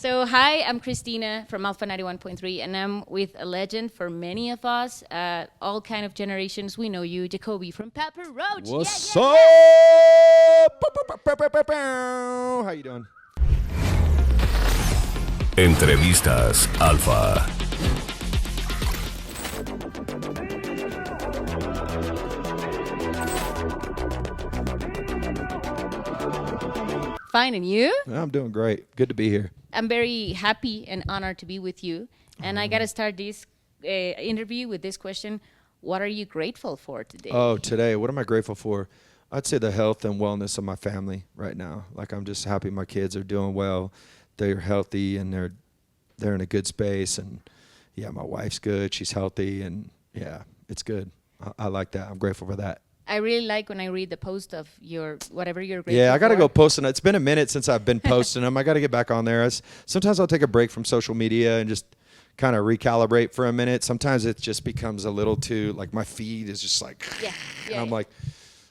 So, hi, I'm Cristina from Alfa 91.3, and I'm with a legend for many of us, all kind of generations. We know you, Jacoby from Pepper Roach. What's Yeah. up? How you doing? Entrevistas Alfa. Fine, and you? I'm doing great. Good to be here. I'm very happy and honored to be with you. And I got to start this interview with this question. What are you grateful for today? Oh, today, what am I grateful for? I'd say the health and wellness of my family right now. Like, I'm just happy my kids are doing well. They're healthy and they're in a good space. And yeah, my wife's good. She's healthy, and yeah, it's good. I like that. I'm grateful for that. I really like when I read the post of your whatever you're grateful Yeah, I got to for. go posting. It's been a minute since I've been posting them. I got to get back on there. Sometimes I'll take a break from social media and just kind of recalibrate for a minute. Sometimes it just becomes a little too, like, my feed is just like, and I'm like,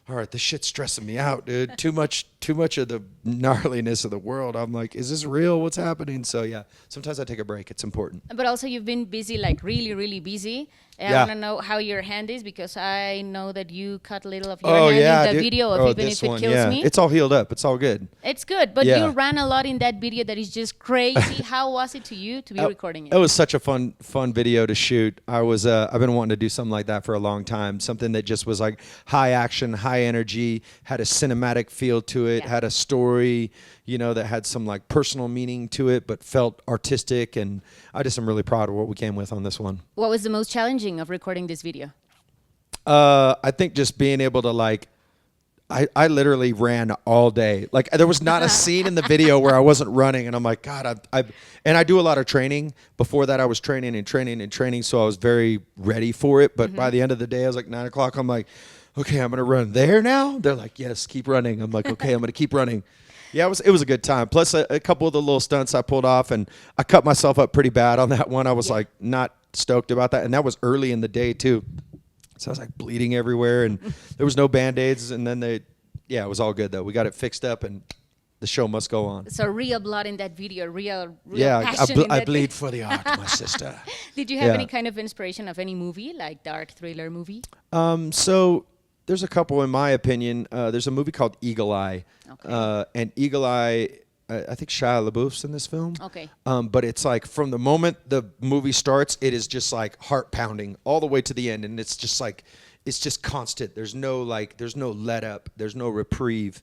all right, this shit's stressing me out, dude. Too much of the gnarliness of the world. I'm like, is this real? What's happening? So yeah, sometimes I take a break. It's important. But also you've been busy, like really, really busy. And Yeah. I want to know how your hand is, because I know that you cut a little of your hand in the video of Even this If It one, Kills yeah. Me. It's all healed up. It's all good. It's good, but Yeah. you ran a lot in that video that is just crazy. How was it to you to be recording it? It was such a fun video to shoot. I've been wanting to do something like that for a long time. Something that just was like high action, high energy, had a cinematic feel to it, Yeah. had a story, that had some like personal meaning to it, but felt artistic. And I just am really proud of what we came with on this one. What was the most challenging of recording this video? I think just being able to I literally ran all day. Like, there was not a scene in the video where I wasn't running, and I'm like, God, I do a lot of training. Before that, I was training, so I was very ready for it. But by the end of the day, I was like 9 o'clock. I'm like, okay, I'm gonna run there now. They're like, yes, keep running. I'm like, okay, I'm gonna keep running. Yeah, it was a good time. Plus, a couple of the little stunts I pulled off, and I cut myself up pretty bad on that one. I was like not stoked about that, and that was early in the day too. So I was like bleeding everywhere, and there was no Band-Aids, and then it was all good though. We got it fixed up, and the show must go on. So real blood in that video, real Yeah, passion in I that bleed for the art, my sister. Did you have any kind of inspiration of any movie, like dark thriller movie? So there's a couple, in my opinion. There's a movie called Eagle Eye, and Eagle Eye, I think Shia LaBeouf's in this film. Okay. But it's like from the moment the movie starts, it is just like heart pounding all the way to the end, and it's just constant. There's no let up. There's no reprieve.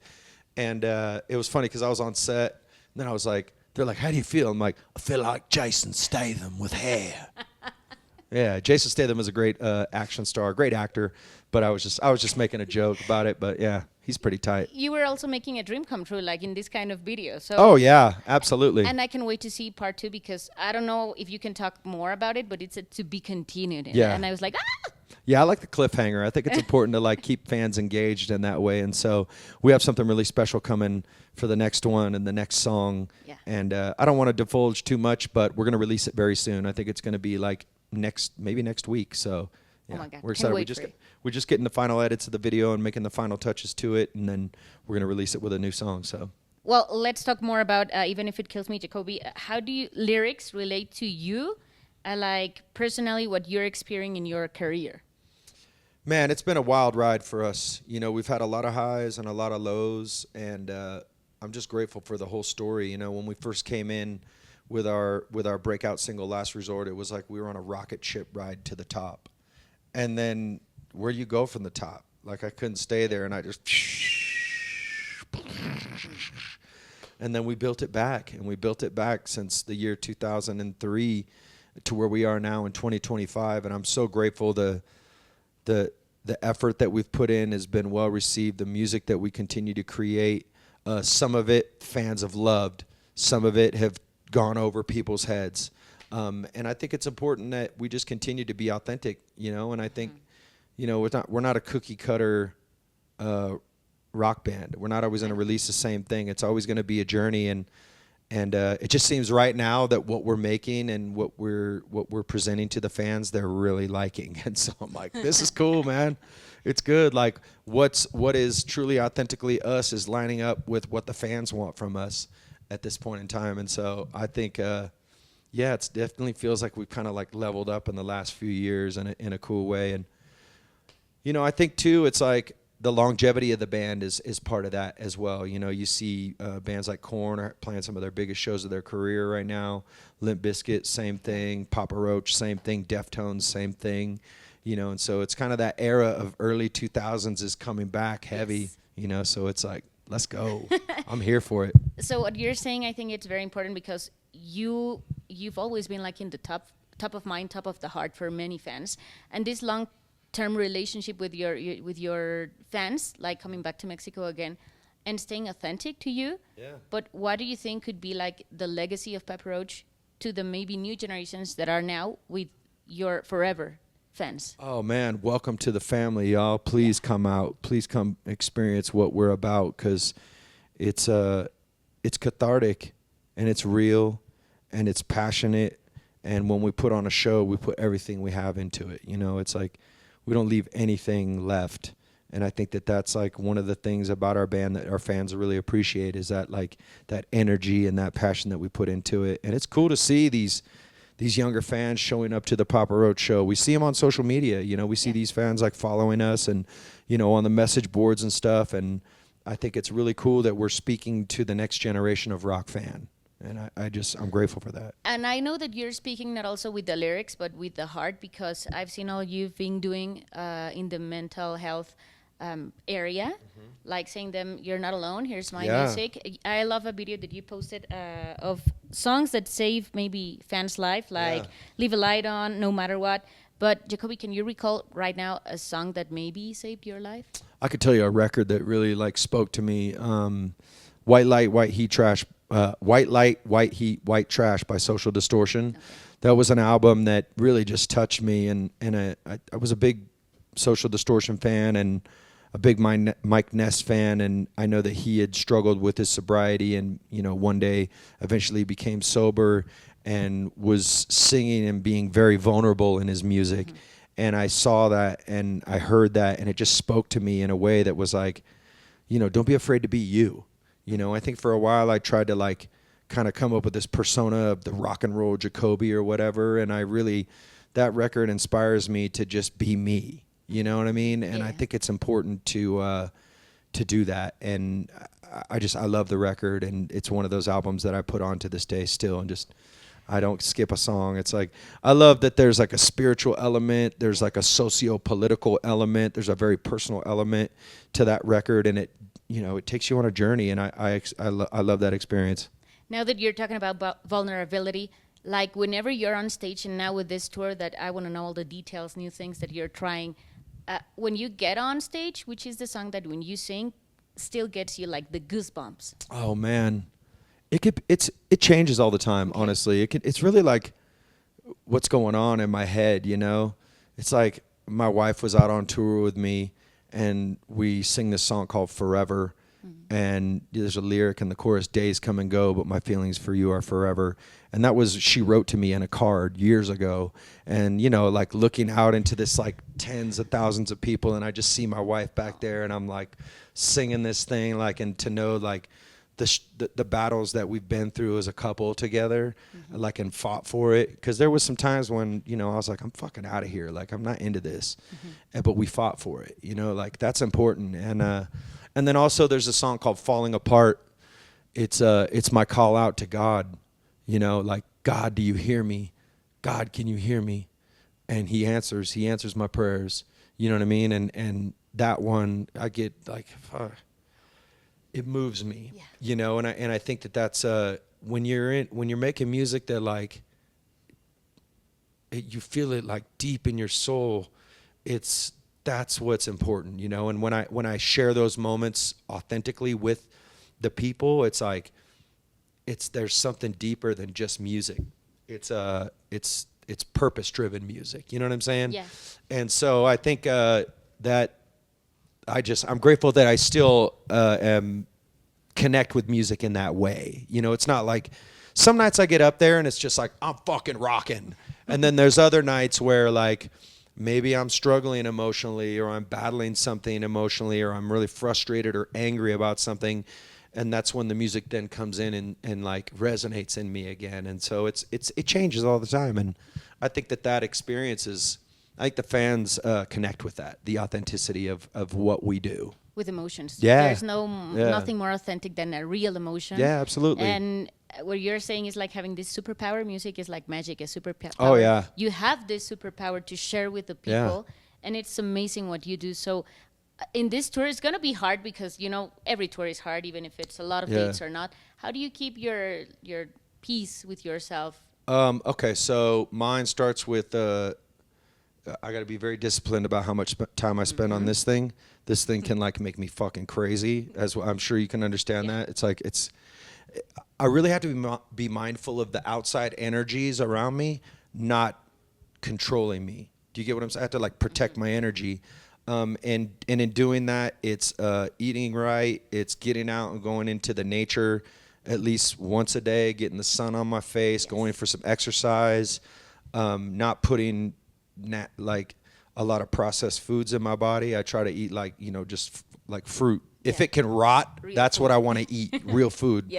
And it was funny because I was on set, and then I was like, they're like, how do you feel? I'm like, I feel like Jason Statham with hair. Yeah, Jason Statham is a great action star, great actor. But I was just making a joke about it. But yeah, he's pretty tight. You were also making a dream come true, like in this kind of video. So. Oh yeah, absolutely. And I can wait to see part 2, because I don't know if you can talk more about it, but it's a to be continued. Yeah. And I was like, ah! Yeah, I like the cliffhanger. I think it's important to keep fans engaged in that way. And so we have something really special coming for the next one and the next song. Yeah. And I don't want to divulge too much, but we're going to release it very soon. I think it's going to be maybe next week. So yeah, Oh my God. we're Can't excited. wait We're just getting the final edits of the video and making the final touches to it, and then we're going to release it with a new song. So. Well, let's talk more about Even If It Kills Me, Jacoby. How do lyrics relate to you, personally, what you're experiencing in your career? Man, it's been a wild ride for us. We've had a lot of highs and a lot of lows, and I'm just grateful for the whole story. When we first came in with our breakout single, Last Resort, it was like we were on a rocket ship ride to the top. And then where do you go from the top? Like, I couldn't stay there, and I just... And then we built it back, and we built it back since the year 2003 to where we are now in 2025. And I'm so grateful the effort that we've put in has been well received. The music that we continue to create, some of it fans have loved, some of it have gone over people's heads. And I think it's important that we just continue to be authentic, and I think, we're not a cookie cutter rock band. We're not always going to release the same thing. It's always going to be a journey, and it just seems right now that what we're making and what we're presenting to the fans, they're really liking. And so I'm like, this is cool, man. It's good. Like, what is truly authentically us is lining up with what the fans want from us. at this point in time. And so I think, yeah, it's definitely feels like we've kind of like leveled up in the last few years in a cool way. And, you know, I think too, it's like the longevity of the band is part of that as well. You know, you see bands like Korn are playing some of their biggest shows of their career right now. Limp Bizkit, same thing. Papa Roach, same thing. Deftones, same thing. You know, and so it's kind of that era of early 2000s is coming back heavy. Yes. You know, so it's like, let's go. I'm here for it. So what you're saying, I think it's very important because you've always been like in the top of mind, top of the heart for many fans, and this long-term relationship with your fans, like coming back to Mexico again, and staying authentic to you. Yeah. But what do you think could be like the legacy of Papa Roach to the maybe new generations that are now with your forever fans? Oh man, welcome to the family, y'all. Please come out. Please come experience what we're about, because it's cathartic and it's real and it's passionate. And when we put on a show, we put everything we have into it. You know, it's like we don't leave anything left. And I think that that's like one of the things about our band that our fans really appreciate, is that like that energy and that passion that we put into it. And it's cool to see these younger fans showing up to the Papa Roach show. We see them on social media. You know, we see these fans like following us and, you know, on the message boards and stuff. And I think it's really cool that we're speaking to the next generation of rock fan. And I'm grateful for that. And I know that you're speaking not also with the lyrics, but with the heart, because I've seen all you've been doing in the mental health area, like saying them, you're not alone, here's my music. I love a video that you posted of songs that save maybe fans' life, like Leave a Light On, No Matter What. But Jacoby, can you recall right now a song that maybe saved your life? I could tell you a record that really like spoke to me. White Light, White Heat, Trash. White Light, White Heat, White Trash by Social Distortion. Okay. That was an album that really just touched me, and I was a big Social Distortion fan and a big Mike Ness fan, and I know that he had struggled with his sobriety, and you know, one day eventually became sober and was singing and being very vulnerable in his music. And I saw that and I heard that, and it just spoke to me in a way that was like, you know, don't be afraid to be you. You know, I think for a while I tried to like kind of come up with this persona of the rock and roll Jacoby or whatever, and that record inspires me to just be me. You know what I mean? And I think it's important to do that. And I love the record, and it's one of those albums that I put on to this day still, and just I don't skip a song. It's like I love that there's like a spiritual element, there's like a socio-political element, there's a very personal element to that record, and it, you know, it takes you on a journey, and I love that experience. Now that you're talking about vulnerability, like whenever you're on stage, and now with this tour that I want to know all the details, new things that you're trying, when you get on stage, which is the song that when you sing still gets you like the goosebumps? Oh man, it changes all the time. Okay. Honestly, it's really like what's going on in my head. You know, it's like my wife was out on tour with me, and we sing this song called Forever. And there's a lyric in the chorus, days come and go, but my feelings for you are forever. And that was, she wrote to me in a card years ago. And, you know, like looking out into this like tens of thousands of people, and I just see my wife back there, and I'm like singing this thing, like, and to know like the battles that we've been through as a couple together, like, and fought for it. Because there was some times when, you know, I was like, I'm fucking out of here. Like, I'm not into this. But we fought for it, you know, like that's important. And then also there's a song called Falling Apart. It's my call out to God, you know, like, God, do you hear me? God, can you hear me? And he answers my prayers. You know what I mean? And that one, I get like, it moves me, you know, and I think that's when you're making music that like you feel it like deep in your soul, that's what's important, you know. And when I share those moments authentically with the people, it's like there's something deper than just music. It's purpose driven music, you know what I'm saying? Yeah. And so I think that I'm grateful that I still am connect with music in that way. You know, it's not like some nights I get up there and it's just like I'm fucking rocking, and then there's other nights where like maybe I'm struggling emotionally, or I'm battling something emotionally, or I'm really frustrated or angry about something, and that's when the music then comes in and like resonates in me again. And so it changes all the time, and I think that experience is, I think the fans connect with that, the authenticity of what we do. With emotions. Yeah. There's nothing more authentic than a real emotion. Yeah, absolutely. And what you're saying is like having this superpower. Music is like magic, a superpower. Oh, yeah. You have this superpower to share with the people, and it's amazing what you do. So in this tour, it's going to be hard because, you know, every tour is hard, even if it's a lot of dates or not. How do you keep your peace with yourself? Okay, so mine starts with I got to be very disciplined about how much time I spend on this thing. This thing can like make me fucking crazy, as I'm sure you can understand that. It's like I really have to be mindful of the outside energies around me, not controlling me. Do you get what I'm saying? I have to like protect my energy. And in doing that, it's eating right. It's getting out and going into the nature at least once a day, getting the sun on my face, going for some exercise, not putting like a lot of processed foods in my body. I try to eat like, you know, just like fruit. If it can rot, that's what I want to eat, real food,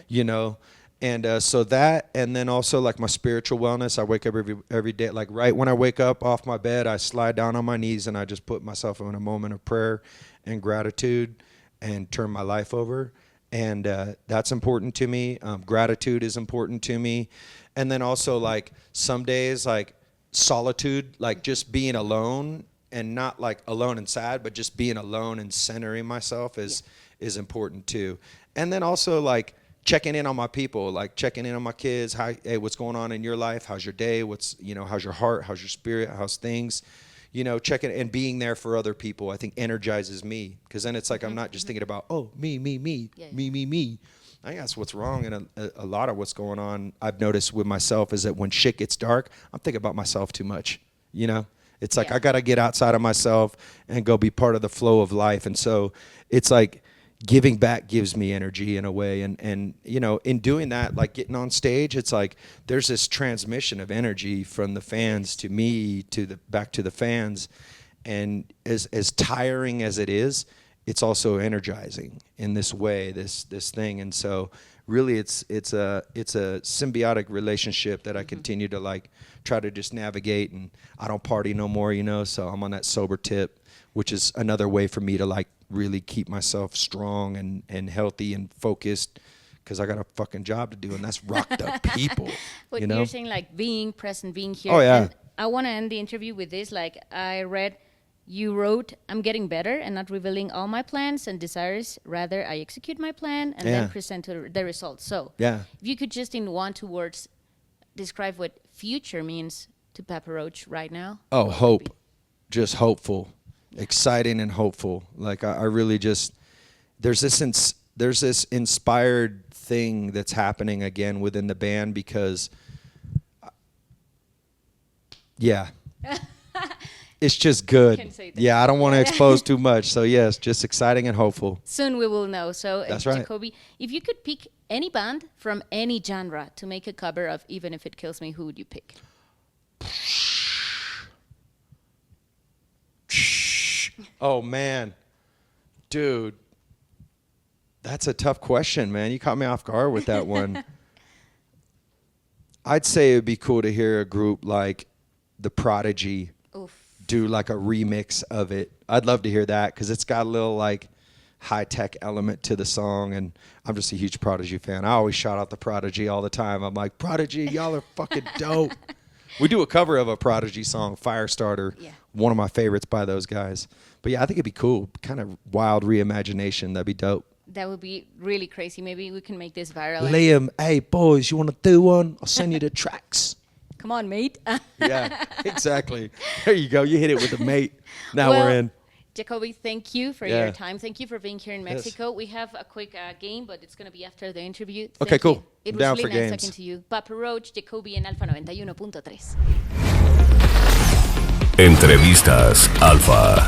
you know? And so that, and then also like my spiritual wellness, I wake up every day, like right when I wake up off my bed, I slide down on my knees and I just put myself in a moment of prayer and gratitude and turn my life over. And that's important to me. Gratitude is important to me. And then also like some days, like solitude, like just being alone, and not like alone and sad, but just being alone and centering myself is important too. And then also like checking in on my people, like checking in on my kids. Hey, what's going on in your life? How's your day? How's your heart? How's your spirit? How's things? You know, checking and being there for other people, I think energizes me, because then it's like I'm not just thinking about, oh, me. I think that's what's wrong, and a lot of what's going on I've noticed with myself is that when shit gets dark, I'm thinking about myself too much, you know? It's like I got to get outside of myself and go be part of the flow of life. And so it's like giving back gives me energy in a way. And you know, in doing that, like getting on stage, it's like there's this transmission of energy from the fans to me back to the fans. And as tiring as it is, it's also energizing in this way, this thing. And so really it's a symbiotic relationship that I continue to like try to just navigate. And I don't party no more, you know, so I'm on that sober tip, which is another way for me to like really keep myself strong and healthy and focused, because I got a fucking job to do, and that's rocked up people. But you know? You're saying like being present, being here. Oh yeah. And I want to end the interview with this. Like I read, you wrote, I'm getting better and not revealing all my plans and desires. Rather, I execute my plan and then present the results. So if you could just in 1-2 words describe what future means to Papa Roach right now. Oh, hope. Just hopeful. Exciting and hopeful. Like I really just, there's this inspired thing that's happening again within the band, because it's just good. Yeah, I don't want to expose too much. So yes, just exciting and hopeful. Soon we will know. So that's right. Jacoby, if you could pick any band from any genre to make a cover of Even If It Kills Me, who would you pick? Oh man, dude, that's a tough question, man. You caught me off guard with that one. I'd say it'd be cool to hear a group like The Prodigy do like a remix of it. I'd love to hear that, because it's got a little like high-tech element to the song, and I'm just a huge Prodigy fan. I always shout out The Prodigy all the time. I'm like, Prodigy, y'all are fucking dope. We do a cover of a Prodigy song, Firestarter, one of my favorites by those guys. But yeah, I think it'd be cool. Kind of wild reimagination. That'd be dope. That would be really crazy. Maybe we can make this viral. Liam, hey, boys, you want to do one? I'll send you the tracks. Come on, mate. Yeah, exactly. There you go. You hit it with the mate. Now we're in. Jacoby, thank you for your time. Thank you for being here in Mexico. Yes. We have a quick game, but it's going to be after the interview. Okay, cool. It was really nice talking to you. Papa Roach, Jacoby en Alfa 91.3. Entrevistas Alfa.